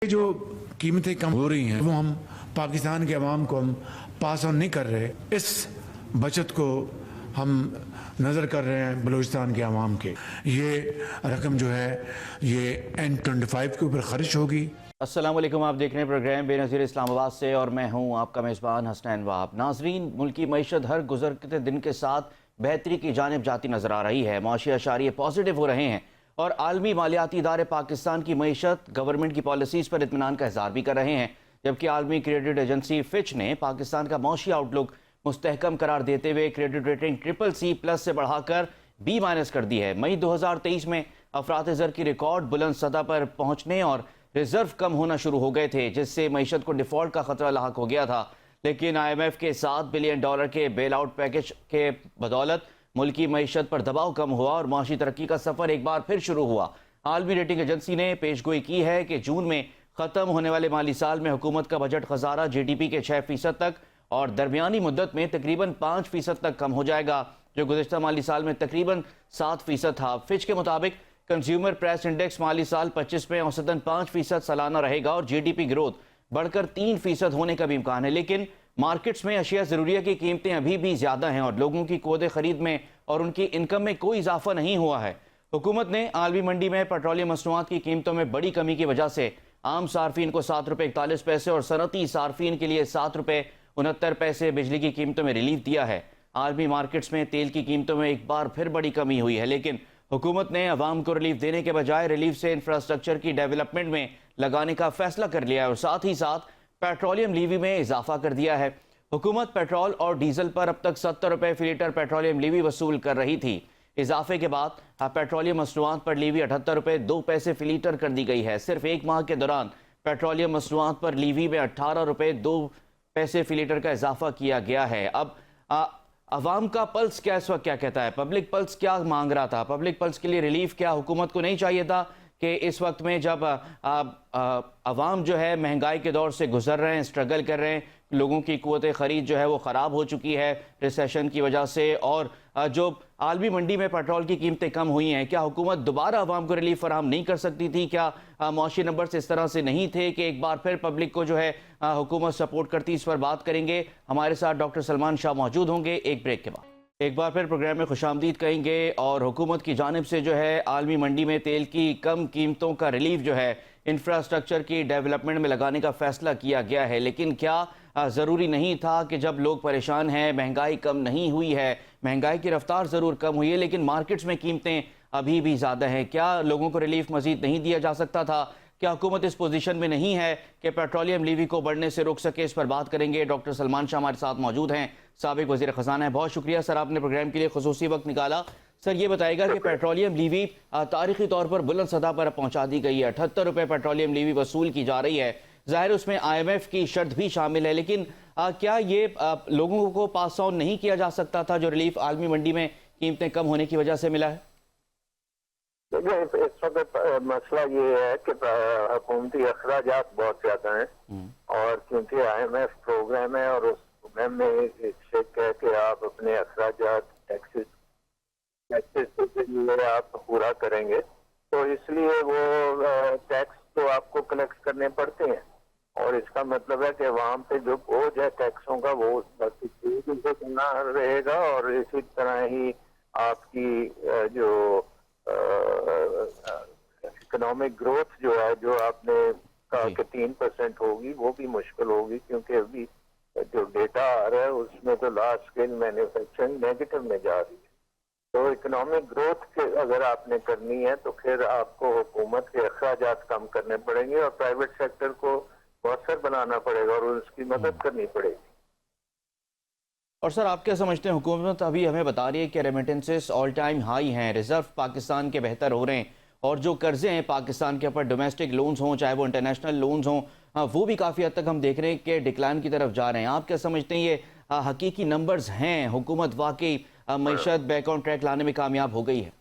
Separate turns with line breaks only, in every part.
जो कीमतें कम हो रही हैं वो हम पाकिस्तान के अवाम को हम पास ऑन नहीं कर रहे। इस बचत को हम नज़र कर रहे हैं बलूचिस्तान के अवाम के। ये रकम जो है ये N25 के ऊपर खर्च होगी।
अस्सलाम वालेकुम, आप देख रहे हैं प्रोग्राम बेनज़ीर इस्लामाबाद से और मैं हूं आपका मेज़बान हसनैन वाब। नाजरीन, मुल्की मईशत हर गुजरते दिन के साथ बेहतरी की जानिब जाती नज़र आ रही है। मौशी अशारिये पॉजिटिव हो रहे हैं और आलमी मालियाती इदारे पाकिस्तान की मईशत गवर्नमेंट की पॉलिसीज़ पर इत्मीनान का इज़हार भी कर रहे हैं। जबकि आलमी क्रेडिट एजेंसी फिच ने पाकिस्तान का मौशी आउटलुक मुस्तहकम करार देते हुए क्रेडिट रेटिंग CCC+ से बढ़ाकर B- कर दी है। मई 2023 में अफरात ज़र की रिकॉर्ड बुलंद सतह पर पहुँचने और रिजर्व कम होना शुरू हो गए थे, जिससे मईशत को डिफॉल्ट का खतरा लाहक हो गया था। लेकिन IMF के $7 बिलियन के बेल आउट पैकेज के बदौलत मुल्की मईशत पर दबाव कम हुआ और माशी तरक्की का सफर एक बार फिर शुरू हुआ। आलमी रेटिंग एजेंसी ने पेशगोई की है कि जून में खत्म होने वाले माली साल में हुकूमत का बजट खजाना GDP के 6% तक और दरमियानी मुद्दत में तकरीबन 5% तक कम हो जाएगा, जो गुज़िश्ता माली साल में तकरीबन 7% था। फिच के मुताबिक कंज्यूमर प्राइस इंडेक्स माली साल 25 में औसतन 5% सालाना रहेगा और GDP ग्रोथ बढ़कर 3% होने का भी इम्कान है। लेकिन मार्केट्स में अशिया ज़रूरिया की कीमतें अभी भी ज़्यादा हैं और लोगों की क़ुव्वत ख़रीद में और उनकी इनकम में कोई इजाफा नहीं हुआ है। हुकूमत ने आलमी मंडी में पेट्रोलियम मसनूआत की कीमतों में बड़ी कमी की वजह से आम सार्फिन को ₹7.41 और सनती सार्फिन के लिए ₹7.69 बिजली की कीमतों में रिलीफ दिया है। आलमी मार्केट्स में तेल की कीमतों में एक बार फिर बड़ी कमी हुई है, लेकिन हुकूमत ने अवाम को रिलीफ देने के बजाय रिलीफ से इंफ्रास्ट्रक्चर की डेवलपमेंट में लगाने का फैसला कर लिया है और साथ ही साथ पेट्रोलियम लीवी में इजाफा कर दिया है। हुकूमत पेट्रोल और डीजल पर अब तक ₹70 फी लीटर पेट्रोलियम लीवी वसूल कर रही थी। इजाफे के बाद पेट्रोलियम मसनूआत पर लीवी ₹78.02 फी लीटर कर दी गई है। सिर्फ एक माह के दौरान पेट्रोलियम मसनूआत पर लीवी में ₹18.02 फी लीटर का इजाफा किया गया है। अब अवाम का पल्स क्या इस वक्त क्या कहता है? पब्लिक पल्स क्या मांग रहा था? पब्लिक पल्स के लिए रिलीफ क्या हुकूमत को नहीं चाहिए था कि इस वक्त में जब अवाम जो है महंगाई के दौर से गुजर रहे हैं, स्ट्रगल कर रहे हैं, लोगों की क़ुव्वत ख़रीद जो है वो ख़राब हो चुकी है रिसेशन की वजह से, और जो आलमी मंडी में पेट्रोल की कीमतें कम हुई हैं, क्या हुकूमत दोबारा अवाम को रिलीफ फराहम नहीं कर सकती थी? क्या मौशी नंबर्स इस तरह से नहीं थे कि एक बार फिर पब्लिक को जो है हुकूमत सपोर्ट करती? इस पर बात करेंगे। हमारे साथ डॉक्टर सलमान शाह मौजूद होंगे एक ब्रेक के बाद। एक बार फिर प्रोग्राम में खुशामदीद कहेंगे। और हुकूमत की जानिब से जो है आलमी मंडी में तेल की कम कीमतों का रिलीफ जो है इंफ्रास्ट्रक्चर की डेवलपमेंट में लगाने का फैसला किया गया है। लेकिन क्या ज़रूरी नहीं था कि जब लोग परेशान हैं, महंगाई कम नहीं हुई है, महंगाई की रफ्तार ज़रूर कम हुई है लेकिन मार्केट्स में कीमतें अभी भी ज़्यादा हैं, क्या लोगों को रिलीफ मज़ीद नहीं दिया जा सकता था? क्या हुकूमत इस पोजीशन में नहीं है कि पेट्रोलियम लीवी को बढ़ने से रोक सके? इस पर बात करेंगे। डॉक्टर सलमान शाह हमारे साथ मौजूद हैं, साबिक वज़ीर ख़ज़ाना है। बहुत शुक्रिया सर, आपने प्रोग्राम के लिए खुसूसी वक्त निकाला। सर, ये बताएगा कि पेट्रोलियम लीवी तारीखी तौर पर बुलंद सतह पर पहुँचा दी गई है, ₹78 पेट्रोलियम लीवी वसूल की जा रही है। ज़ाहिर उसमें IMF की शर्त भी शामिल है, लेकिन क्या ये लोगों को पास ऑन नहीं किया जा सकता था जो रिलीफ आलमी मंडी में कीमतें कम होने की वजह से मिला है?
देखिए, इस वक्त मसला ये है कि हुकूमती अखराजात बहुत ज्यादा हैं और क्योंकि IMF प्रोग्राम है और उस प्रोग्राम में चेक है कि आप अपने अखराजात टैक्सेस के लिए आप पूरा करेंगे, तो इसलिए वो टैक्स तो आपको कलेक्ट करने पड़ते हैं और इसका मतलब है कि वहाँ पे जो बोझ है टैक्सों का वो करना रहेगा और इसी तरह ही आपकी जो इकोनॉमिक ग्रोथ जो है, जो आपने कहा कि 3% होगी, वो भी मुश्किल होगी क्योंकि अभी जो डेटा आ रहा है उसमें तो लार्ज स्केल मैन्युफैक्चरिंग नेगेटिव में जा रही है। तो इकोनॉमिक ग्रोथ के अगर आपने करनी है तो फिर आपको हुकूमत के अखराजात कम करने पड़ेंगे और प्राइवेट सेक्टर को मौसर बनाना पड़ेगा और उसकी मदद करनी पड़ेगी।
और सर, आप क्या समझते हैं? हुकूमत अभी हमें बता रही है कि रेमिटेंसेस ऑल टाइम हाई हैं, रिजर्व पाकिस्तान के बेहतर हो रहे हैं और जो कर्जे हैं पाकिस्तान के ऊपर, डोमेस्टिक लोन्स हों चाहे वो इंटरनेशनल लोन्स हों, वो भी काफ़ी हद तक हम देख रहे हैं कि डिक्लाइन की तरफ जा रहे हैं। आप क्या समझते हैं ये हकीकी नंबर्स हैं? हुकूमत वाकई मईशत बैक ऑन ट्रैक लाने में कामयाब हो गई है?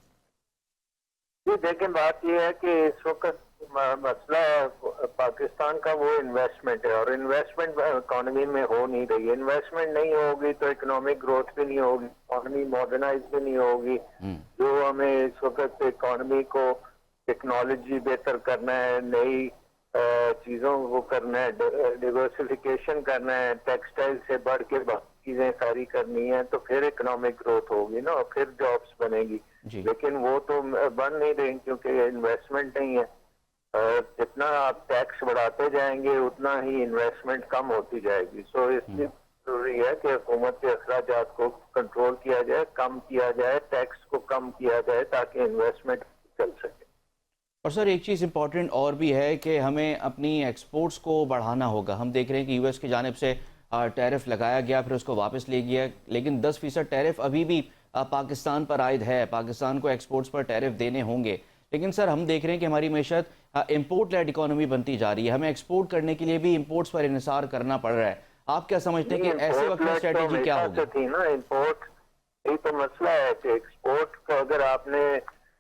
लेकिन बात यह है कि इस वक्त मसला पाकिस्तान का वो इन्वेस्टमेंट है और इन्वेस्टमेंट इकोनॉमी में हो नहीं रही। इन्वेस्टमेंट नहीं होगी तो इकोनॉमिक ग्रोथ भी नहीं होगी, इकोनॉमी मॉडर्नाइज भी नहीं होगी। जो हमें इस वक्त इकोनॉमी को टेक्नोलॉजी बेहतर करना है, नई चीजों को करना है, डिवर्सिफिकेशन करना है, टेक्सटाइल से बढ़ के बाकी चीजें सारी करनी है, तो फिर इकोनॉमिक ग्रोथ होगी ना, और फिर जॉब्स बनेगी। लेकिन वो तो बन नहीं रही क्योंकि इन्वेस्टमेंट नहीं है। जितना आप टैक्स बढ़ाते जाएंगे उतना ही इन्वेस्टमेंट कम होती जाएगी। सो इसलिए जरूरी है कि हुकूमत के अखराजात को कंट्रोल किया जाए, कम किया जाए, टैक्स को कम किया जाए ताकि इन्वेस्टमेंट चल सके।
और सर एक चीज़ इम्पॉर्टेंट और भी है कि हमें अपनी एक्सपोर्ट्स को बढ़ाना होगा। हम देख रहे हैं कि यूएस की जानिब से टैरिफ लगाया गया, फिर उसको वापस ले गया, लेकिन 10% टैरिफ अभी भी पाकिस्तान पर आयद है। पाकिस्तान को एक्सपोर्ट्स पर टैरिफ देने होंगे। लेकिन सर हम देख रहे हैं कि हमारी मैशत इम्पोर्ट लेड इकॉनमी बनती जा रही है। हमें एक्सपोर्ट करने के लिए भी इम्पोर्ट्स पर इन्हिसार करना पड़ रहा है। आप क्या समझते हैं कि ऐसे वक्त में स्ट्रेटेजी क्या होगी?
थी ना इम्पोर्ट, यही तो मसला है कि एक्सपोर्ट का अगर आपने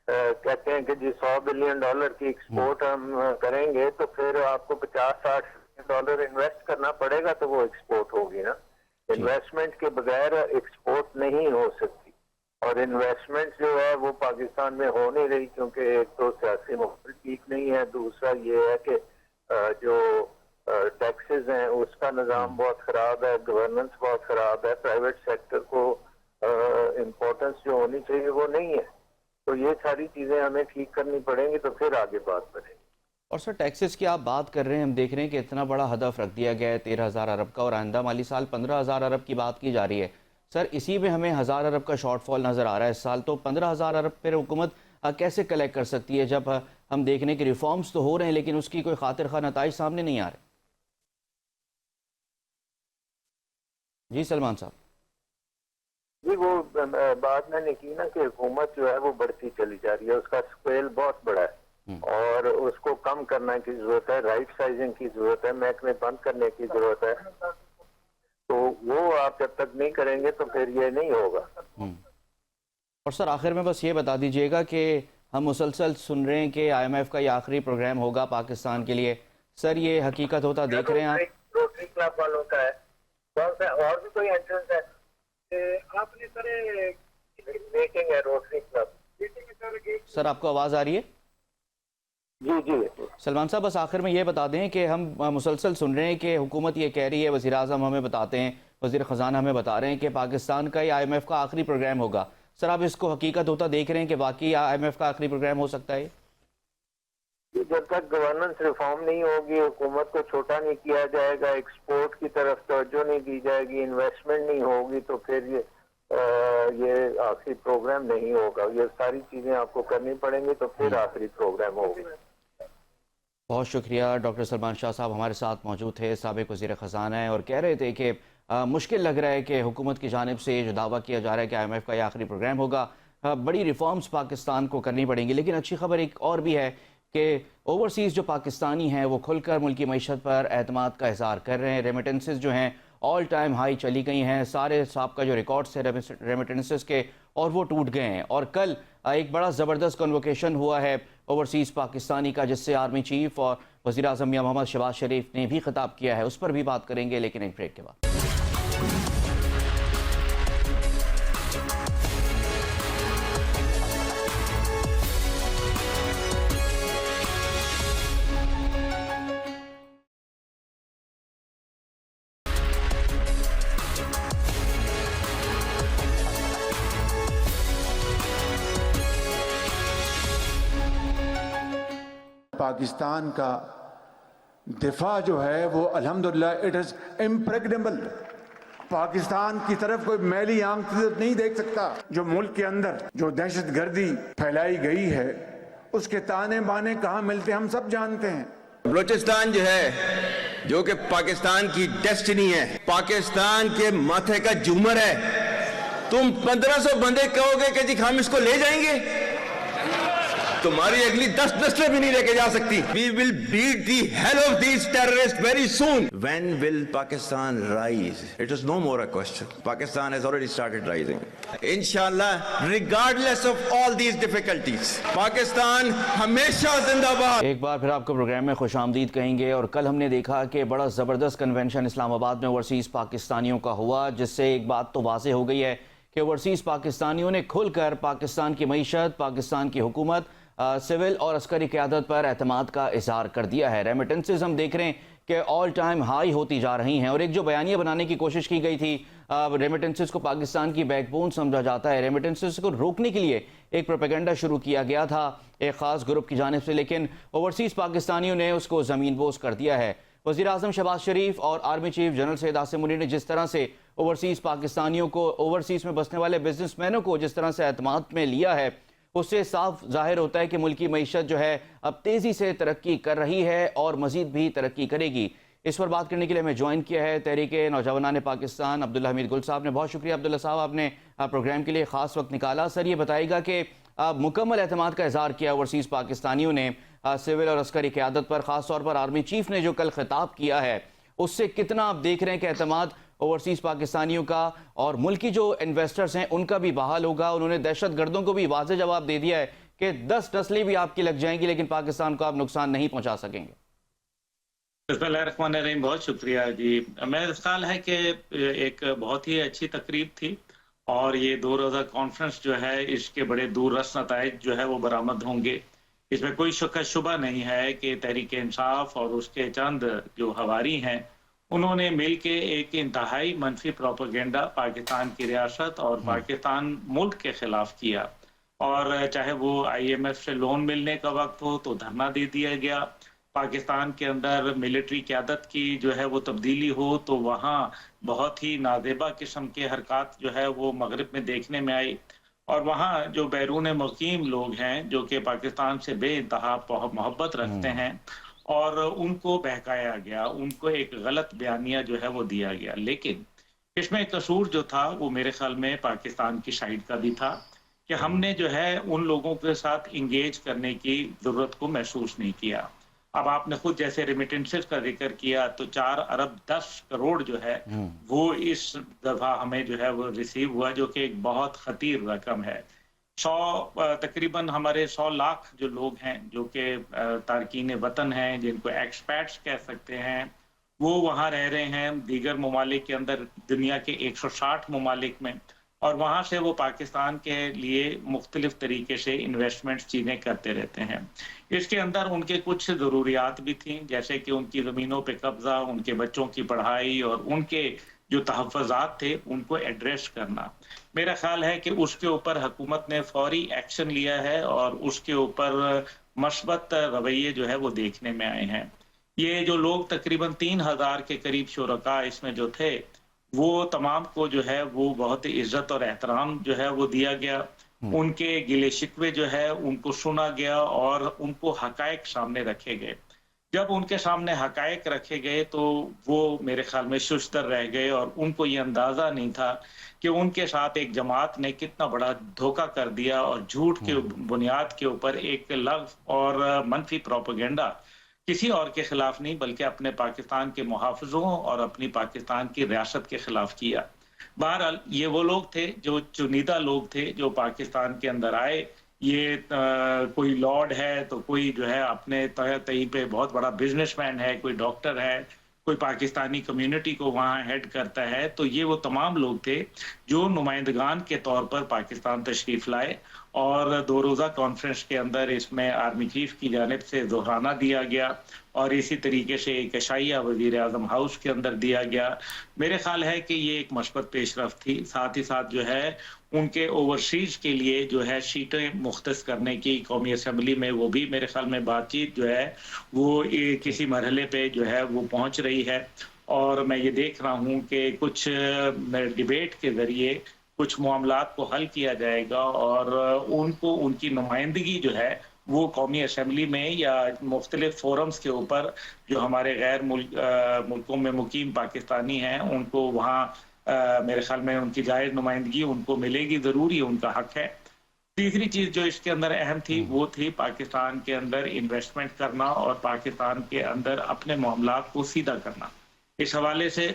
कहते हैं कि जी $100 बिलियन की एक्सपोर्ट हम करेंगे तो फिर आपको 50-60 डॉलर इन्वेस्ट करना पड़ेगा, तो वो एक्सपोर्ट होगी ना। इन्वेस्टमेंट के बगैर एक्सपोर्ट नहीं हो सकती, और इन्वेस्टमेंट जो है वो पाकिस्तान में हो नहीं रही क्योंकि एक तो सियासी माहौल ठीक नहीं है, दूसरा ये है कि जो टैक्सेस हैं उसका निज़ाम बहुत ख़राब है, गवर्नेंस बहुत ख़राब है, प्राइवेट सेक्टर को इम्पोर्टेंस जो होनी चाहिए वो नहीं है। तो ये सारी चीज़ें हमें ठीक करनी पड़ेंगी, तो फिर आगे बात बढ़ेगी।
और सर टैक्सेस की आप बात कर रहे हैं, हम देख रहे हैं कि इतना बड़ा हदफ रख दिया गया है 13,000 अरब का, और आइंदा माली साल 15,000 अरब की बात की जा रही है। सर इसी में हमें 1,000 अरब का शॉर्टफॉल नज़र आ रहा है इस साल, तो 15,000 अरब पर हुकूमत कैसे कलेक्ट कर सकती है जब हम देख रहे हैं कि रिफॉर्म्स तो हो रहे हैं लेकिन उसकी कोई खातिर खा नताइज सामने नहीं आ रहे? जी सलमान साहब।
जी वो बात मैंने की ना कि हुकूमत जो है वो बढ़ती चली जा रही है, उसका स्केल बहुत बड़ा है और उसको कम करने की जरूरत है, राइट साइजिंग की जरूरत है, महकमे बंद करने की जरूरत है। तो वो आप जब तक नहीं करेंगे तो फिर ये नहीं होगा।
और सर आखिर में बस ये बता दीजिएगा कि हम मुसलसल सुन रहे हैं कि IMF का ये आखिरी प्रोग्राम होगा पाकिस्तान के लिए। सर ये हकीकत होता देख रहे हैं आप?
रोटरी क्लब वालों का है, और भी कोई एंट्रेंस है? आपने सर मीटिंग है रोटरी क्लब,
सर आपको आवाज़ आ रही है?
जी जी
सलमान साहब बस आखिर में ये बता दें कि हम मुसलसल सुन रहे हैं कि हुकूमत ये कह रही है, वज़ीर आज़म हमें बताते हैं, वज़ीर ख़जाना हमें बता रहे हैं कि पाकिस्तान का ये IMF का आखिरी प्रोग्राम होगा। सर आप इसको हकीकत होता देख रहे हैं कि वाकई IMF का आखिरी प्रोग्राम हो सकता है?
जब तक गवर्नेंस रिफॉर्म नहीं होगी, हुकूमत को छोटा नहीं किया जाएगा, एक्सपोर्ट की तरफ तवज्जो नहीं दी जाएगी, इन्वेस्टमेंट नहीं होगी, तो फिर ये आखिरी प्रोग्राम नहीं होगा। ये सारी चीजें आपको करनी पड़ेंगी तो फिर आखिरी प्रोग्राम होगा।
बहुत शुक्रिया। डॉक्टर सलमान शाह साहब हमारे साथ मौजूद थे, साबिक वज़ीर ख़जाना है, और कह रहे थे कि मुश्किल लग रहा है कि हुकूमत की जानिब से जो दावा किया जा रहा है कि IMF का ये आखिरी प्रोग्राम होगा, बड़ी रिफॉर्म्स पाकिस्तान को करनी पड़ेंगी। लेकिन अच्छी खबर एक और भी है कि ओवरसीज़ जो पाकिस्तानी हैं वो खुलकर मुल्की मईशत पर एतमाद का इज़हार कर रहे हैं। रेमिटेंसेस जो हैं ऑल टाइम हाई चली गई हैं, सारे साहब का जो रिकॉर्ड्स है रेमिटेंसेस के और वो टूट गए हैं। और कल एक बड़ा ज़बरदस्त कन्वोकेशन हुआ है ओवरसीज़ पाकिस्तानी का, जिससे आर्मी चीफ और वज़ीर आज़म मियां मोहम्मद शहबाज शरीफ ने भी खिताब किया है। उस पर भी बात करेंगे लेकिन एक ब्रेक के बाद।
पाकिस्तान का दिफा जो है वो अल्हम्दुलिल्लाह इट इज इम्प्रेग्नेबल। पाकिस्तान की तरफ कोई मैली आंख से नहीं देख सकता। जो मुल्क के अंदर जो दहशत गर्दी फैलाई गई है उसके ताने बाने कहाँ मिलते हम सब जानते हैं।
बलूचिस्तान जो है जो कि पाकिस्तान की डेस्टिनी है, पाकिस्तान के माथे का झूमर है, तुम 1500 बंदे कहोगे कि जी हम इसको ले जाएंगे, तुम्हारी अगली 10 नस्लें भी नहीं लेके जा सकती। We will beat the hell of these terrorists very soon. When will Pakistan rise? It is no more a question. Pakistan has already started rising. Inshallah, regardless of all these difficulties, Pakistan हमेशा जिंदाबाद।
एक बार फिर आपको programme में खुशामदीद कहेंगे। और कल हमने देखा कि बड़ा ज़बरदस्त कन्वेंशन इस्लामाबाद में ओवरसीज़ पाकिस्तानियों का हुआ, जिससे एक बात तो वाज़ेह हो गई है कि ओवरसीज़ पाकिस्तानियों ने खुलकर पाकिस्तान की मईशत, पाकिस्तान की हुकूमत, सिविल और अस्करी क़यादत पर एतमाद का इजहार कर दिया है। रेमिटेंसेज हम देख रहे हैं कि ऑल टाइम हाई होती जा रही हैं और एक जो बयानिया बनाने की कोशिश की गई थी, रेमिटेंसेज को पाकिस्तान की बैकबोन समझा जाता है, रेमिटेंसेज को रोकने के लिए एक प्रोपेगेंडा शुरू किया गया था एक ख़ास ग्रुप की जानिब से, लेकिन ओवरसीज़ पाकिस्तानियों ने उसको ज़मीन बोस कर दिया है। वज़ीर आज़म शहबाज शरीफ और army chief general Syed Asim Munir ने जिस तरह से ओवरसीज़ पाकिस्तानियों को, ओवरसीज़ में बसने वाले बिजनेसमैनों को जिस तरह से एतमाद में लिया है, उससे साफ जाहिर होता है कि मुल्क की मईशत जो है अब तेज़ी से तरक्की कर रही है और मज़ीद भी तरक्की करेगी। इस पर बात करने के लिए हमें ज्वाइन किया है तहरीक नौजवानान पाकिस्तान अब्दुल्ला हमीद गुल साहब ने। बहुत शुक्रिया अब्दुल्ला साहब, आपने प्रोग्राम के लिए ख़ास वक्त निकाला। सर ये बताइएगा कि मुकम्मल एतमाद का इजहार किया ओवरसीज़ पाकिस्तानियों ने सिविल और अस्करी क़यादत पर, ख़ास तौर पर आर्मी चीफ ने जो कल खिताब किया है, उससे कितना आप देख रहे हैं कि एतमाद ओवरसीज़ पाकिस्तानियों का और मुल्की जो इन्वेस्टर्स हैं उनका भी बहाल होगा? उन्होंने दहशत गर्दों को भी वाज़ेह जवाब दे दिया है कि 10 नस्लें भी आपकी लग जाएंगी लेकिन पाकिस्तान को आप नुकसान नहीं पहुँचा सकेंगे।
बिस्मिल्लाहिर्रहमानिर्रहीम, बहुत शुक्रिया जी। मेरा ख्याल है कि एक बहुत ही अच्छी तकरीब थी और ये 2 रोज़ा कॉन्फ्रेंस जो है इसके बड़े दूररस नताइज जो है वो बरामद होंगे। इसमें कोई शुबा नहीं है कि तहरीक इंसाफ और उसके चंद जो हवारी हैं उन्होंने मिल के एक इंतहाई मनफी प्रोपेगेंडा पाकिस्तान की रियासत और पाकिस्तान मुल्क के खिलाफ किया। और चाहे वो IMF से लोन मिलने का वक्त हो तो धरना दे दिया गया, पाकिस्तान के अंदर मिलिट्री क़यादत की जो है वो तब्दीली हो तो वहाँ बहुत ही नाज़ेबा किस्म के हरकत जो है वो मगरिब में देखने में आई, और वहाँ जो बैरून मुकीम लोग हैं जो कि पाकिस्तान से बेइंतहा मोहब्बत रखते हैं और उनको बहकाया गया, उनको एक गलत बयानिया जो है वो दिया गया। लेकिन इसमें कसूर जो था वो मेरे ख्याल में पाकिस्तान की साइड का भी था कि हमने जो है उन लोगों के साथ इंगेज करने की ज़रूरत को महसूस नहीं किया। अब आपने खुद जैसे रेमिटेंसेस का जिक्र किया तो 4 अरब 10 करोड़ जो है वो इस दफ़ा हमें जो है वो रिसीव हुआ, जो कि एक बहुत खतीर रकम है। तकरीबन हमारे 100 लाख जो लोग हैं जो कि तारकीन वतन हैं, जिनको एक्सपैट्स कह सकते हैं, वो वहाँ रह रहे हैं दीगर ममालिक के अंदर, दुनिया के 160 ममालिक में, और वहाँ से वो पाकिस्तान के लिए मुख्तलिफ तरीके से इन्वेस्टमेंट्स चीज़ें करते रहते हैं। इसके अंदर उनके कुछ ज़रूरियात भी थी, जैसे कि उनकी ज़मीनों पे कब्ज़ा, उनके बच्चों की पढ़ाई और उनके जो तहफ़्फ़ुज़ात थे उनको एड्रेस करना। मेरा ख्याल है कि उसके ऊपर हुकूमत ने फौरी एक्शन लिया है और उसके ऊपर मस्बत रवैये जो है वो देखने में आए हैं। ये जो लोग तकरीबन 3000 के करीब शुरका इसमें जो थे वो तमाम को जो है वो बहुत इज्जत और एहतराम जो है वो दिया गया, उनके गिले शिकवे जो है उनको सुना गया और उनको हकायक सामने रखे गए। जब उनके सामने हकायक रखे गए तो वो मेरे ख्याल में सुस्तर रह गए और उनको ये अंदाज़ा नहीं था कि उनके साथ एक जमात ने कितना बड़ा धोखा कर दिया और झूठ के बुनियाद के ऊपर एक लफ्ज़ और मनफी प्रोपेगेंडा किसी और के खिलाफ नहीं बल्कि अपने पाकिस्तान के मुहाफ़िज़ों और अपनी पाकिस्तान की रियासत के खिलाफ किया। बहरहाल ये वो लोग थे जो चुनिंदा लोग थे जो पाकिस्तान के अंदर आए। ये कोई लॉर्ड है तो कोई जो है अपने तय पे बहुत बड़ा बिजनेसमैन है, कोई डॉक्टर है, कोई पाकिस्तानी कम्युनिटी को वहाँ हेड करता है। तो ये वो तमाम लोग थे जो नुमाइंदगान के तौर पर पाकिस्तान तशरीफ़ लाए और 2 रोज़ा कॉन्फ्रेंस के अंदर इसमें आर्मी चीफ की जानिब से दोहराना दिया गया और इसी तरीके से एक अशाइया वज़ीर आज़म हाउस के अंदर दिया गया। मेरे ख्याल है कि ये एक मस्बत पेशरफ थी। साथ ही साथ जो है उनके ओवरसीज के लिए जो है सीटें मुख्तस करने की कौमी असम्बली में वो भी मेरे ख्याल में बातचीत जो है वो किसी मरहले पे जो है वो पहुंच रही है। और मैं ये देख रहा हूँ कि कुछ डिबेट के ज़रिए कुछ मामलात को हल किया जाएगा और उनको उनकी नुमाइंदगी जो है वो कौमी असम्बली में या मुख्तलिफ फोरम्स के ऊपर जो हमारे गैर मुल्कों में मुकीम पाकिस्तानी हैं उनको वहाँ मेरे ख्याल में उनकी जायज़ नुमाइंदगी उनको मिलेगी, ज़रूरी उनका हक है। तीसरी चीज़ जो इसके अंदर अहम थी वो थी पाकिस्तान के अंदर इन्वेस्टमेंट करना और पाकिस्तान के अंदर अपने मामलात को सीधा करना। इस हवाले से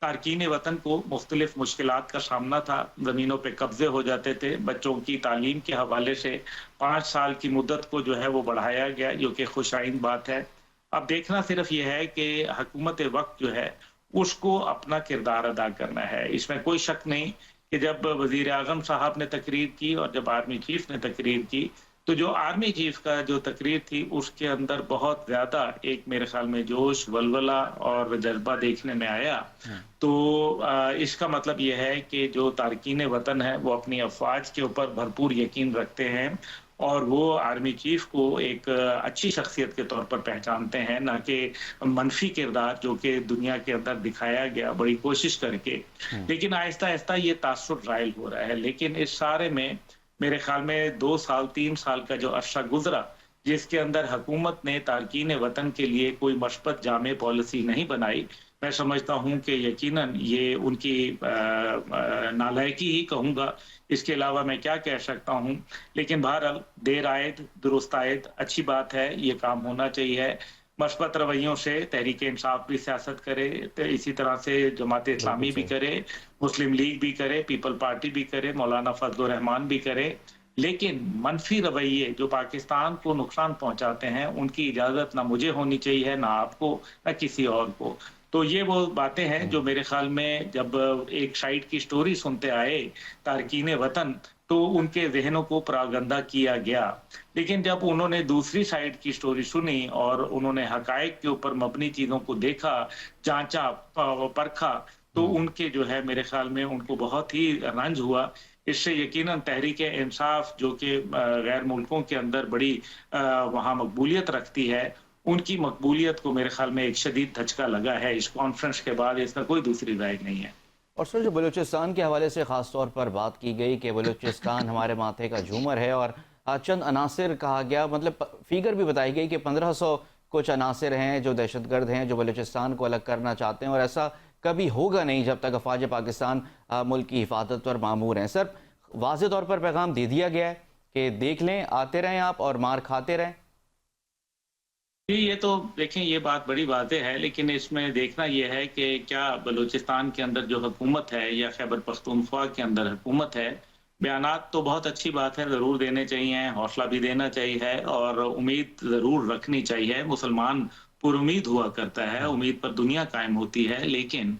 तारकीन वतन को मुख्तलिफ मुश्किलात का सामना था, ज़मीनों पे कब्जे हो जाते थे, बच्चों की तालीम के हवाले से 5 साल की मुद्दत को जो है वो बढ़ाया गया, जो कि खुशाइन बात है। अब देखना सिर्फ ये है कि हुकूमत वक्त जो है उसको अपना किरदार अदा करना है। इसमें कोई शक नहीं कि जब वज़ीर आज़म साहब ने तकरीर की और जब आर्मी चीफ ने तकरीर की तो जो आर्मी चीफ का जो तकरीर थी उसके अंदर बहुत ज्यादा एक मेरे ख्याल में जोश, वलवला और जज्बा देखने में आया। तो इसका मतलब यह है कि जो तारकीन वतन है वो अपनी अफवाज के ऊपर भरपूर यकीन रखते हैं और वो आर्मी चीफ को एक अच्छी शख्सियत के तौर पर पहचानते हैं, ना कि मनफी किरदार जो कि दुनिया के अंदर दिखाया गया बड़ी कोशिश करके। लेकिन आहिस्ता आहिस्ता ये तासुर राइल हो रहा है। लेकिन इस सारे में मेरे ख्याल में 2 साल 3 साल का जो अरसा गुजरा जिसके अंदर हुकूमत ने तारकीन वतन के लिए कोई मशबत जामे पॉलिसी नहीं बनाई, मैं समझता हूं कि यकीनन ये उनकी नालायकी ही कहूंगा, इसके अलावा मैं क्या कह सकता हूं। लेकिन बहरहाल देर आयद दुरुस्त आयद, अच्छी बात है, ये काम होना चाहिए। मस्बत रवैयों से तहरीक इंसाफ भी सियासत करे, तो इसी तरह से जमात इस्लामी भी करे, मुस्लिम लीग भी करे, पीपल पार्टी भी करे, मौलाना फजल रहमान भी करे। लेकिन मनफी रवैये जो पाकिस्तान को नुकसान पहुंचाते हैं उनकी इजाजत ना मुझे होनी चाहिए, ना आपको, ना किसी और को। तो ये वो बातें हैं जो मेरे ख्याल में जब एक साइड की स्टोरी सुनते आए तारकीन वतन तो उनके जहनों को प्रागंदा किया गया। लेकिन जब उन्होंने दूसरी साइड की स्टोरी सुनी और उन्होंने हकायक के ऊपर मबनी चीजों को देखा, जांचा, परखा, तो उनके जो है मेरे ख्याल में उनको बहुत ही रंज हुआ। इससे यकीनन तहरीक इंसाफ जो कि गैर मुल्कों के अंदर बड़ी वहाँ मकबूलियत रखती है, उनकी मकबूलियत को मेरे ख्याल में एक शदीद धचका लगा है इस कॉन्फ्रेंस के बाद। इसका कोई दूसरी राय नहीं है।
और सर, जो बलूचिस्तान के हवाले से ख़ास तौर पर बात की गई कि बलूचिस्तान हमारे माथे का झूमर है और चंद अनासिर कहा गया, मतलब फिगर भी बताई गई कि 1500 कुछ अनासिर हैं जो दहशतगर्द हैं जो बलूचिस्तान को अलग करना चाहते हैं और ऐसा कभी होगा नहीं जब तक अफवाज पाकिस्तान मुल्क की हिफाजत पर मामूर हैं। सर, वाज़ेह तौर पर पैगाम दे दिया गया है कि देख लें, आते रहें आप और मार खाते रहें।
ये तो देखें, ये बात बड़ी बातें है, लेकिन इसमें देखना यह है कि क्या बलूचिस्तान के अंदर जो हुकूमत है या खैबर पख्तूनख्वा के अंदर हुकूमत है, बयानात तो बहुत अच्छी बात है, ज़रूर देने चाहिए, हौसला भी देना चाहिए और उम्मीद ज़रूर रखनी चाहिए। मुसलमान पुरुमीद हुआ करता है, उम्मीद पर दुनिया कायम होती है। लेकिन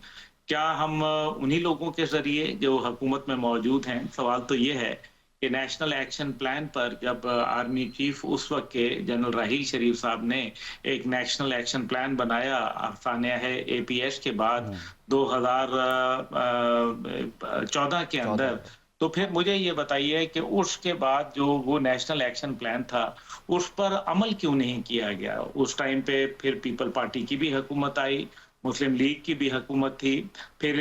क्या हम उन्हीं लोगों के ज़रिए जो हुकूमत में मौजूद हैं, सवाल तो ये है कि नेशनल एक्शन प्लान पर जब आर्मी चीफ उस वक्त के जनरल राहील शरीफ साहब ने एक नेशनल एक्शन प्लान बनाया, अफसाना है APS के बाद 2014 के अंदर, तो फिर मुझे ये बताइए कि उसके बाद जो वो नेशनल एक्शन प्लान था उस पर अमल क्यों नहीं किया गया। उस टाइम पे फिर पीपल पार्टी की भी हुकूमत आई, मुस्लिम लीग की भी हुकूमत थी, फिर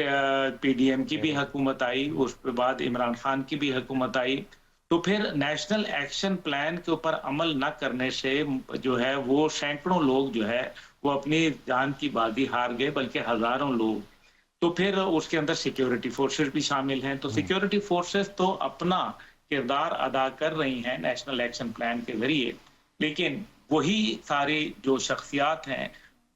PDM की भी हुकूमत आई, उसके बाद इमरान खान की भी हुकूमत आई। तो फिर नेशनल एक्शन प्लान के ऊपर अमल न करने से जो है वो सैकड़ों लोग जो है वो अपनी जान की बाजी हार गए, बल्कि हजारों लोग। तो फिर उसके अंदर सिक्योरिटी फोर्सेस भी शामिल हैं। तो सिक्योरिटी फोर्सेस तो अपना किरदार अदा कर रही हैं नेशनल एक्शन प्लान के जरिए, लेकिन वही सारी जो शख्सियात हैं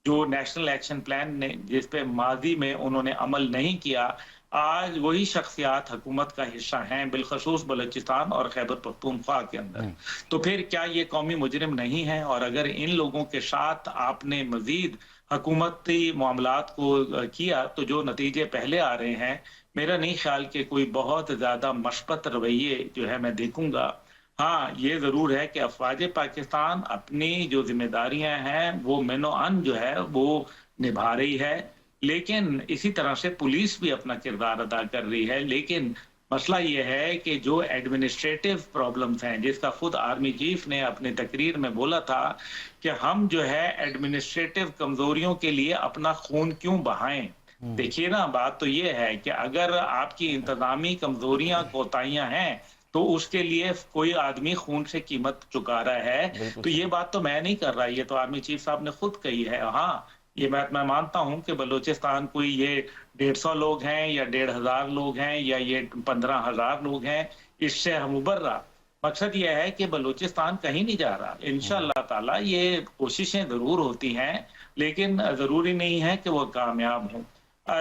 जो नेशनल एक्शन प्लान ने जिस पे माजी में उन्होंने अमल नहीं किया, आज वही शख्सियात हुकूमत का हिस्सा हैं, बिलखसूस बलूचिस्तान और खैबर पख्तूनख्वा के अंदर। तो फिर क्या ये कौमी मुजरिम नहीं है? और अगर इन लोगों के साथ आपने मजीद हुकूमती मामलात को किया तो जो नतीजे पहले आ रहे हैं, मेरा नहीं ख्याल कि कोई बहुत ज्यादा मशबत रवैये जो है मैं देखूंगा। हाँ, ये जरूर है कि अफवाज पाकिस्तान अपनी जो जिम्मेदारियां हैं वो मेनो अन जो है वो निभा रही है, लेकिन इसी तरह से पुलिस भी अपना किरदार अदा कर रही है। लेकिन मसला ये है कि जो एडमिनिस्ट्रेटिव प्रॉब्लम्स हैं, जिसका खुद आर्मी चीफ ने अपने तकरीर में बोला था कि हम जो है एडमिनिस्ट्रेटिव कमजोरियों के लिए अपना खून क्यों बहाएं। देखिए ना, बात तो ये है कि अगर आपकी इंतजामी कमजोरियां, कोताहियां हैं, तो उसके लिए कोई आदमी खून से कीमत चुका रहा है। तो ये बात तो मैं नहीं कर रहा, ये तो आर्मी चीफ साहब ने खुद कही है। हाँ, ये बात मैं मानता हूं कि बलूचिस्तान कोई ये 150 लोग हैं या 1500 लोग हैं या ये 15,000 लोग हैं, इससे हम उबर रहा। मकसद ये है कि बलूचिस्तान कहीं नहीं जा रहा। इंशाअल्लाह ताला ये कोशिशें जरूर होती हैं, लेकिन जरूरी नहीं है कि वो कामयाब हों।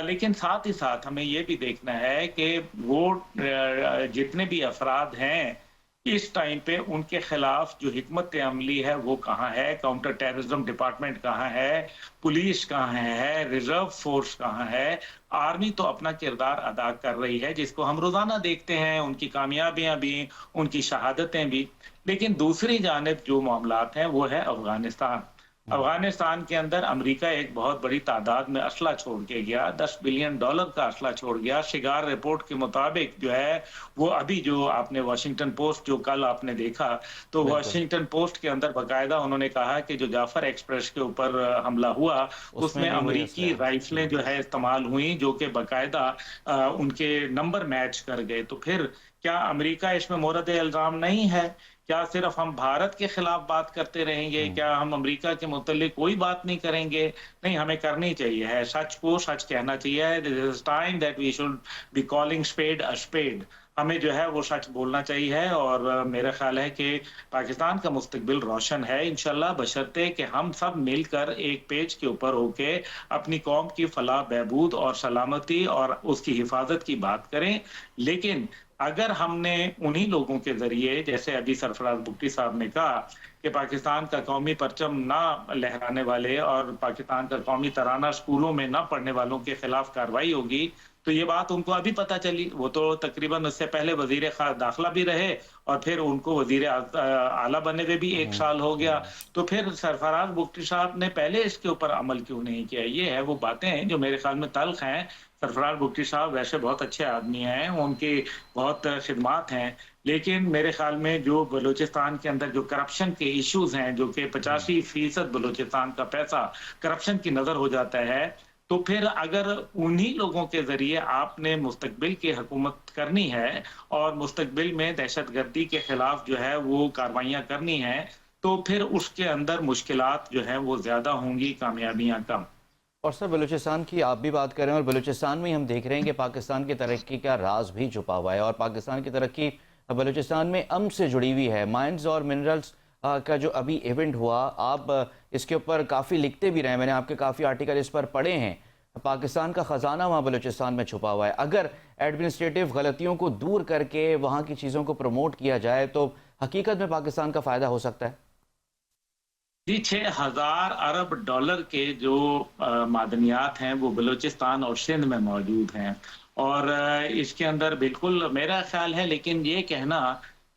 लेकिन साथ ही साथ हमें ये भी देखना है कि वो जितने भी अफराद हैं इस टाइम पे उनके खिलाफ जो हिकमत अमली है वो कहाँ है, काउंटर टेररिज्म डिपार्टमेंट कहाँ है, पुलिस कहाँ है, रिजर्व फोर्स कहाँ है। आर्मी तो अपना किरदार अदा कर रही है जिसको हम रोजाना देखते हैं, उनकी कामयाबियां भी, उनकी शहादतें भी। लेकिन दूसरी जानिब जो मामलात हैं वो है अफगानिस्तान। अफगानिस्तान के अंदर अमेरिका एक बहुत बड़ी तादाद में असला छोड़ के गया, $10 बिलियन का असला छोड़ गया। शिगार रिपोर्ट के मुताबिक जो है वो अभी जो आपने वाशिंगटन पोस्ट जो कल आपने देखा, तो वाशिंगटन पोस्ट के अंदर बाकायदा उन्होंने कहा कि जो जाफर एक्सप्रेस के ऊपर हमला हुआ उसमें
भी वही
अमेरिकी
असला है।
राइफलें जो है इस्तेमाल हुई, जो कि बाकायदा उनके नंबर मैच कर गए। तो फिर क्या अमेरिका इसमें मोरद इल्जाम नहीं है? क्या सिर्फ हम भारत के खिलाफ बात करते रहेंगे? क्या हम अमेरिका के मुतालिक कोई बात नहीं करेंगे? नहीं, हमें करनी चाहिए है, सच को सच कहना चाहिए। This is time that we should be calling spade a spade. हमें जो है वो सच बोलना चाहिए और मेरा ख्याल है कि पाकिस्तान का मुस्तकबिल रोशन है इंशाल्लाह, बशर्ते कि हम सब मिलकर एक पेज के ऊपर होके अपनी कौम की फलाह बहबूद और सलामती और उसकी हिफाजत की बात करें। लेकिन अगर हमने उन्हीं लोगों के जरिए, जैसे अभी सरफराज बुट्टी साहब ने कहा कि पाकिस्तान का कौमी परचम ना लहराने वाले और पाकिस्तान का कौमी तराना स्कूलों में ना पढ़ने वालों के खिलाफ कार्रवाई होगी, तो ये बात उनको अभी पता चली। वो तो तकरीबन उससे पहले वजीर दाखिला भी रहे और फिर उनको वजीर आला बने हुए भी 1 साल हो गया। तो फिर सरफराज बुट्टी साहब ने पहले इसके ऊपर अमल क्यों नहीं किया? ये है वो बातें हैं जो मेरे ख्याल में तल्ख हैं। सरफराज बुट्टी साहब वैसे बहुत अच्छे आदमी हैं, उनकी बहुत खिदमात हैं, लेकिन मेरे ख्याल में जो बलूचिस्तान के अंदर जो करप्शन के इश्यूज हैं, जो कि 85% बलूचिस्तान का पैसा करप्शन की नजर हो जाता है, तो फिर अगर उन्हीं लोगों के जरिए आपने मुस्तकबिल की हुकूमत करनी है और मुस्तकबिल में दहशतगर्दी के खिलाफ जो है वो कार्रवाइयाँ करनी है, तो फिर उसके अंदर मुश्किलात जो है वो ज्यादा होंगी, कामयाबियां कम।
और सर, बलूचिस्तान की आप भी बात करें और बलूचिस्तान में हम देख रहे हैं कि पाकिस्तान की तरक्की का राज भी छुपा हुआ है और पाकिस्तान की तरक्की बलूचिस्तान में अम्न से जुड़ी हुई है। माइंस और मिनरल्स का जो अभी इवेंट हुआ, आप इसके ऊपर काफ़ी लिखते भी रहे, मैंने आपके काफ़ी आर्टिकल इस पर पढ़े हैं। पाकिस्तान का ख़जाना वहाँ बलूचिस्तान में छुपा हुआ है। अगर एडमिनिस्ट्रेटिव गलतियों को दूर करके वहाँ की चीज़ों को प्रमोट किया जाए तो हकीकत में पाकिस्तान का फ़ायदा हो सकता है।
जी, 6,000 अरब डॉलर के जो मादनियात हैं वो बलूचिस्तान और सिंध में मौजूद हैं और इसके अंदर बिल्कुल मेरा ख्याल है, लेकिन ये कहना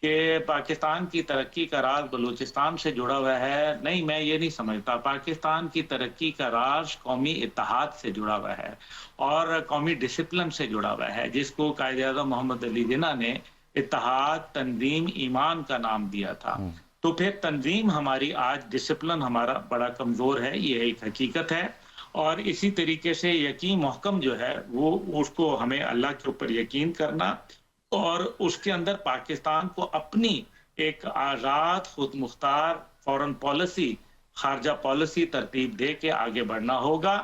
कि पाकिस्तान की तरक्की का राज बलूचिस्तान से जुड़ा हुआ है, नहीं, मैं ये नहीं समझता। पाकिस्तान की तरक्की का राज कौमी इत्तेहाद से जुड़ा हुआ है और कौमी डिसिप्लिन से जुड़ा हुआ है, जिसको कायदे-ए-आज़म मोहम्मद अली जिन्ना ने इत्तेहाद, तंजीम, ईमान का नाम दिया था। तो फिर तंजीम हमारी आज, डिसिप्लिन हमारा बड़ा कमजोर है, ये एक हकीकत है। और इसी तरीके से यकीन महकम जो है वो, उसको हमें अल्लाह के ऊपर यकीन करना और उसके अंदर पाकिस्तान को अपनी एक आज़ाद, खुद मुख्तार फॉरेन पॉलिसी, खारजा पॉलिसी तरतीब दे के आगे बढ़ना होगा।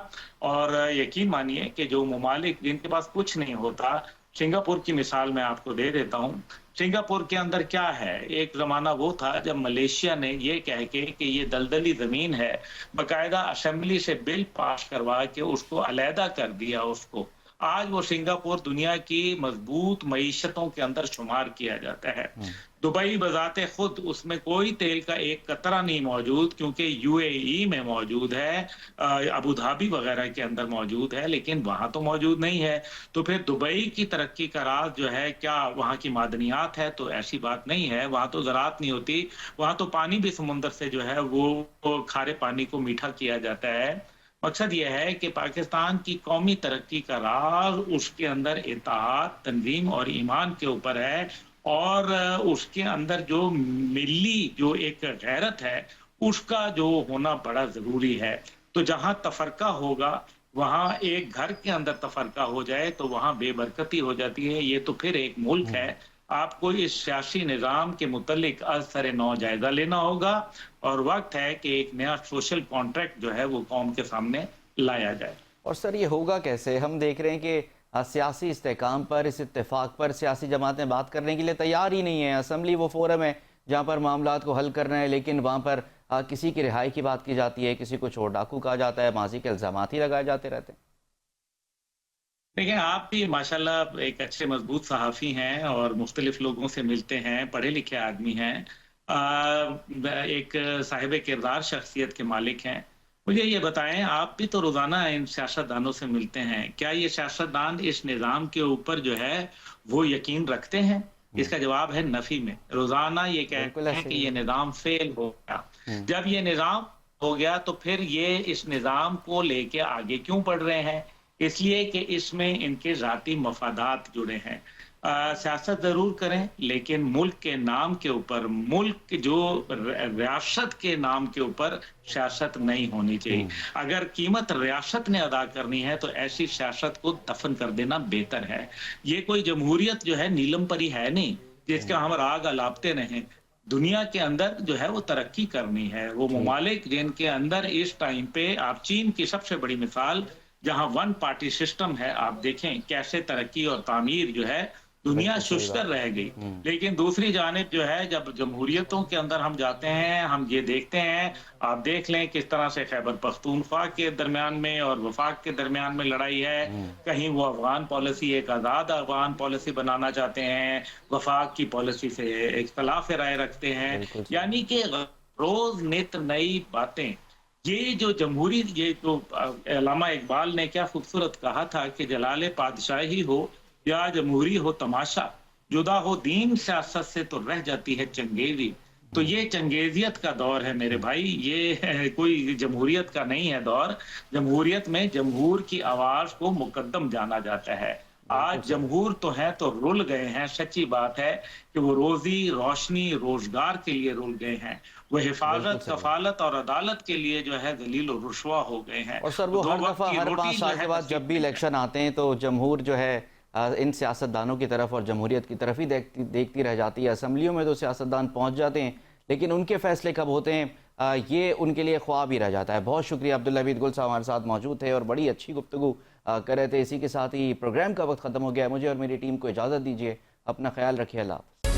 और यकीन मानिए कि जो ममालिक जिनके पास कुछ नहीं होता, सिंगापुर की मिसाल मैं आपको दे देता हूँ। सिंगापुर के अंदर क्या है, एक जमाना वो था जब मलेशिया ने ये कह के कि ये दलदली जमीन है, बाकायदा असेंबली से बिल पास करवा के उसको अलहदा कर दिया उसको। आज वो सिंगापुर दुनिया की मजबूत मईशतों के अंदर शुमार किया जाता है। दुबई बजाते खुद उसमें कोई तेल का एक कतरा नहीं मौजूद, क्योंकि यूएई में मौजूद है, अबू धाबी वगैरह के अंदर मौजूद है, लेकिन वहां तो मौजूद नहीं है। तो फिर दुबई की तरक्की का राज जो है, क्या वहां की मादनियात है? तो ऐसी बात नहीं है, वहां तो ज़राअत नहीं होती, वहां तो पानी भी समुंदर से जो है वो खारे पानी को मीठा किया जाता है। मकसद यह है कि पाकिस्तान की कौमी तरक्की का राज उसके अंदर इत्तेहाद, तंजीम और ईमान के ऊपर है और उसके अंदर जो मिली जो एक गैरत है उसका जो होना बड़ा जरूरी है। तो जहां तफरका होगा, वहां एक घर के अंदर तफरका हो जाए तो वहां बेबरकती हो जाती है। ये तो फिर एक मुल्क है, आपको इस सियासी निज़ाम के मुतल्लिक असर नौ जायजा लेना होगा और वक्त है कि एक नया सोशल कॉन्ट्रैक्ट जो है वो कौम के सामने लाया जाए।
और सर, ये होगा कैसे? हम देख रहे हैं कि सियासी इस्तेकाम पर, इस इत्तेफाक पर सियासी जमातें बात करने के लिए तैयार ही नहीं है। असम्बली वो फोरम है जहाँ पर मामलात को हल करना है, लेकिन वहाँ पर किसी की रिहाई की बात की जाती है, किसी को चोर डाकू कहा जाता है, माजी के इल्ज़ामात ही लगाए जाते रहते हैं।
देखिए, आप भी माशाल्लाह एक अच्छे मजबूत सहाफ़ी हैं और मुख्तलिफ लोगों से मिलते हैं, पढ़े लिखे आदमी हैं। एक साहिब किरदार शख्सियत के मालिक हैं। मुझे ये बताएं, आप भी तो रोज़ाना इन सियासतदानों से मिलते हैं, क्या ये सियासतदान इस निज़ाम के ऊपर जो है वो यकीन रखते हैं? इसका जवाब है नफ़ी में। रोज़ाना ये
बिल्कुल
कहते हैं
ऐसे
कि
ही
ये
है।
निज़ाम फ़ेल हो गया। जब ये निज़ाम हो गया तो फिर ये इस निज़ाम को लेके आगे क्यों बढ़ रहे हैं? इसलिए कि इसमें इनके ज़ाती मफादात जुड़े हैं। सियासत ज़रूर करें, लेकिन मुल्क के नाम के ऊपर, मुल्क जो रियासत के नाम के ऊपर सियासत नहीं होनी चाहिए। अगर कीमत रियासत ने अदा करनी है तो ऐसी सियासत को दफन कर देना बेहतर है। ये कोई जमहूरियत जो है नीलम परी है नहीं, जिसका हम राग अलापते रहें। दुनिया के अंदर जो है वो तरक्की करनी है। वो ममालिक जिनके अंदर इस टाइम पे, आप चीन की सबसे बड़ी मिसाल, जहां वन पार्टी सिस्टम है, आप देखें कैसे तरक्की और तामीर जो है दुनिया
बिल्कुल सही
शुष्कर
बात।
रह गई। लेकिन दूसरी जानिब जो है, जब जमहूरियतों के अंदर हम जाते हैं, हम ये देखते हैं, आप देख लें किस तरह से खैबर पख्तूनख्वा के दरमियान में और वफाक के दरमियान में लड़ाई है। कहीं वो अफगान पॉलिसी एक आज़ाद अफगान पॉलिसी बनाना चाहते हैं, वफाक की पॉलिसी से इख्तलाफ राय रखते हैं।
बिल्कुल सही।
यानी कि रोज नित नई बातें। ये जो जमहूरी, ये तो अल्लामा इकबाल ने क्या खूबसूरत कहा था कि जलाले पातशाही हो या जमहूरी हो तमाशा, जुदा हो दीन सियासत से तो रह जाती है चंगेजी। तो ये चंगेजियत का दौर है मेरे भाई, ये कोई जमहूरियत का नहीं है दौर। जमहूरियत में जमहूर की आवाज को मुकद्दम जाना जाता है। आज जमहूर तो है तो रुल गए हैं। सच्ची बात है कि वो रोजी रोशनी रोजगार के लिए रुल गए हैं। वो हिफाजत, कफालत और अदालत के लिए जो है दलील और रुश्वा हो गए हैं।
और सर वो
दो
हर
वक्त
दफ़ा
की
हर
रोटी
5
जो
साल
है
के बाद
नसीब
जब भी
नहीं है।
इलेक्शन आते हैं तो जमहूर जो है इन सियासतदानों की तरफ और जमहूरियत की तरफ ही देखती रह जाती है। असम्बलियों में तो सियासतदान पहुंच जाते हैं, लेकिन उनके फैसले कब होते हैं ये उनके लिए ख्वाब ही रह जाता है। बहुत शुक्रिया, अब्दुल हमीद गुल साहब हमारे साथ मौजूद थे और बड़ी अच्छी गुफ्तगू कर रहे थे। इसी के साथ ही प्रोग्राम का वक्त ख़त्म हो गया है। मुझे और मेरी टीम को इजाज़त दीजिए। अपना ख्याल रखिए। अल्लाह हाफ़िज़।